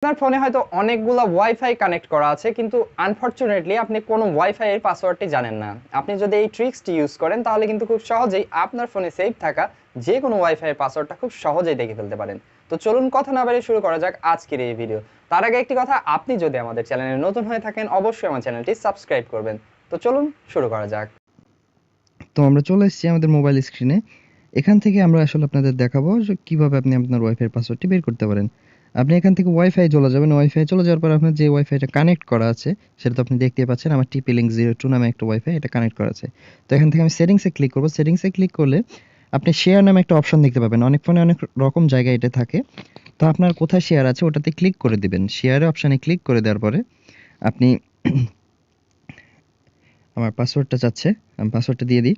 আপনার ফোনে হয়তো অনেকগুলো ওয়াইফাই কানেক্ট করা আছে, কিন্তু আনফরচুনেটলি আপনি কোনো ওয়াইফাই এর পাসওয়ার্ডটি জানেন না। আপনি যদি এই ট্রিক্সটি ইউজ করেন তাহলে কিন্তু খুব সহজেই আপনার ফোনে সেভ থাকা যে কোনো ওয়াইফাই এর পাসওয়ার্ডটা খুব সহজেই দেখে ফেলতে পারেন। তো চলুন কথা না বাড়িয়ে শুরু করা যাক আজকের এই ভিডিও। তার আগে একটি কথা, আপনি যদি আমাদের চ্যানেলে নতুন হয়ে থাকেন অবশ্যই আমার চ্যানেলটি সাবস্ক্রাইব করবেন। তো চলুন শুরু করা যাক। তো আমরা চলে এসেছি আমাদের মোবাইল স্ক্রিনে। এখান থেকে আমরা আসলে আপনাদের দেখাবো যে কিভাবে আপনি আপনার ওয়াইফাই পাসওয়ার্ডটি বের করতে পারেন। আপনি এখান থেকে ওয়াইফাই চলে যাবেন। ওয়াইফাই চলে যাওয়ার পর আপনার যে ওয়াইফাইটা কানেক্ট করা আছে সেটা তো আপনি দেখতেই পাচ্ছেন। আমার টিপি লিঙ্ক 02 নামে একটা ওয়াইফাই, এটা কানেক্ট করা আছে। তো এখান থেকে আমি সেটিংসে ক্লিক করব। সেটিংসে ক্লিক করলে আপনি শেয়ার নামে একটা অপশন দেখতে পাবেন। অনেক ফোনে অনেক রকম জায়গায় এটা থাকে। তো আপনার কোথায় শেয়ার আছে ওটাতে ক্লিক করে দিবেন। শেয়ারের অপশানে ক্লিক করে দেওয়ার পরে আপনি আমার পাসওয়ার্ডটা চাচ্ছে, আমি পাসওয়ার্ডটা দিয়ে দিই।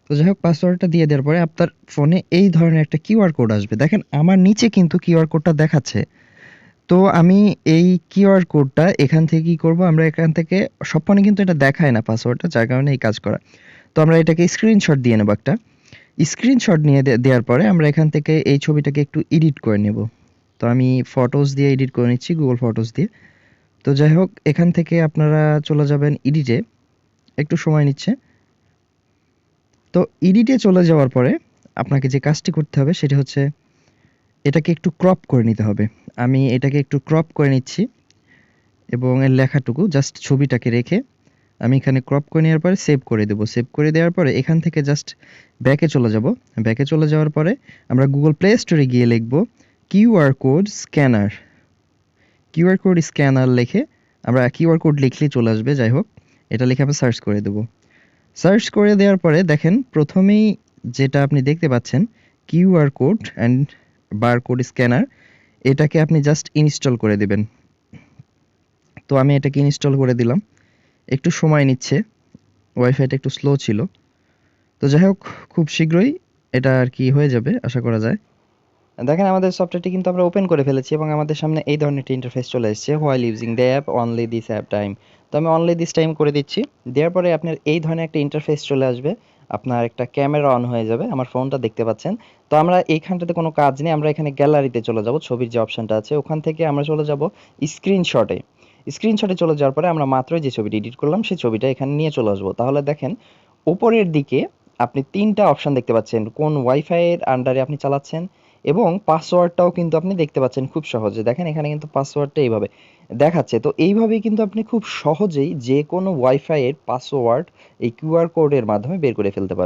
তো যাই হোক, পাসওয়ার্ডটা দিয়ে দেওয়ার পরে আপনার ফোনে এই ধরনের একটা কিউআর কোড আসবে। দেখেন আমার নিচে কিন্তু কিউআর কোডটা দেখাচ্ছে। তো আমি এই কিউআর কোডটা এখান থেকে কি করব, আমরা এখান থেকে সব ফোনে কিন্তু এটা দেখায় না পাসওয়ার্ডটা, যার কারণে এই কাজ করা। তো আমরা এটাকে স্ক্রিনশট দিয়ে নেব একটা। স্ক্রিনশট নিয়ে দেওয়ার পরে আমরা এখান থেকে এই ছবিটাকে একটু এডিট করে নেব। তো আমি ফটোস দিয়ে এডিট করে নিচ্ছি, গুগল ফটোস দিয়ে। তো যাই হোক, এখান থেকে আপনারা চলে যাবেন এডিটে, একটু সময় নিচ্ছে। তো এডিটে চলে যাওয়ার পরে আপনাকে যে কাজটি করতে হবে সেটা হচ্ছে এটাকে একটু ক্রপ করে নিতে হবে। আমি এটাকে একটু ক্রপ করে নিচ্ছি এবং এর লেখাটুকু জাস্ট ছবিটাকে রেখে আমি এখানে ক্রপ করে নেওয়ার পরে সেভ করে দেব। সেভ করে দেওয়ার পরে এখান থেকে জাস্ট ব্যাকে চলে যাব। ব্যাকে চলে যাওয়ার পরে আমরা গুগল প্লে স্টোরে গিয়ে লিখব QR code scanner. QR code scanner লিখে আমরা কিউআর কোড লিখলেই চলে আসবে। যাই হোক, এটা লিখে আমরা সার্চ করে দেব। সার্চ করে দেওয়ার পরে দেখেন প্রথমেই যেটা আপনি দেখতে পাচ্ছেন QR code and barcode scanner, এটাকে আপনি জাস্ট ইনস্টল করে দেবেন। তো আমি এটাকে ইনস্টল করে দিলাম। একটু সময় নিচ্ছে, ওয়াইফাইটা একটু স্লো ছিল। তো যাই হোক, খুব শীঘ্রই এটা আর কি হয়ে যাবে আশা করা যায়। দেখেন আমাদের সফটওয়্যারটি কিন্তু আমরা ওপেন করে ফেলেছি এবং আমাদের সামনে এই ধরনের একটা ইন্টারফেস চলে এসেছে, while using the app only this app time. তো আমি অনলি দিস টাইম করে দিচ্ছি। দেওয়ার পরে আপনার এই ধরনের একটা ইন্টারফেস চলে আসবে। আপনার একটা ক্যামেরা অন হয়ে যাবে, আমার ফোনটা দেখতে পাচ্ছেন। তো আমরা এইখানটাতে কোনো কাজ নেই, আমরা এখানে গ্যালারিতে চলে যাব। ছবির যে অপশনটা আছে ওখান থেকে আমরা চলে যাব স্ক্রিনশটে। স্ক্রিনশটে চলে যাওয়ার পরে আমরা মাত্রই যে ছবিটি এডিট করলাম সেই ছবিটা এখানে নিয়ে চলে আসবো। তাহলে দেখেন উপরের দিকে আপনি ৩টা অপশন দেখতে পাচ্ছেন, কোন ওয়াইফাই এর আন্ডারে আপনি চালাচ্ছেন এবং পাসওয়ার্ডটাও কিন্তু আপনি দেখতে পাচ্ছেন খুব সহজে। দেখেন এখানে কিন্তু পাসওয়ার্ডটা এইভাবে দেখাচ্ছে। তো এইভাবেই কিন্তু আপনি খুব সহজেই যে কোনো ওয়াইফাই এর পাসওয়ার্ড এই কিউআর কোডের মাধ্যমে বের করে ফেলতে পারবেন।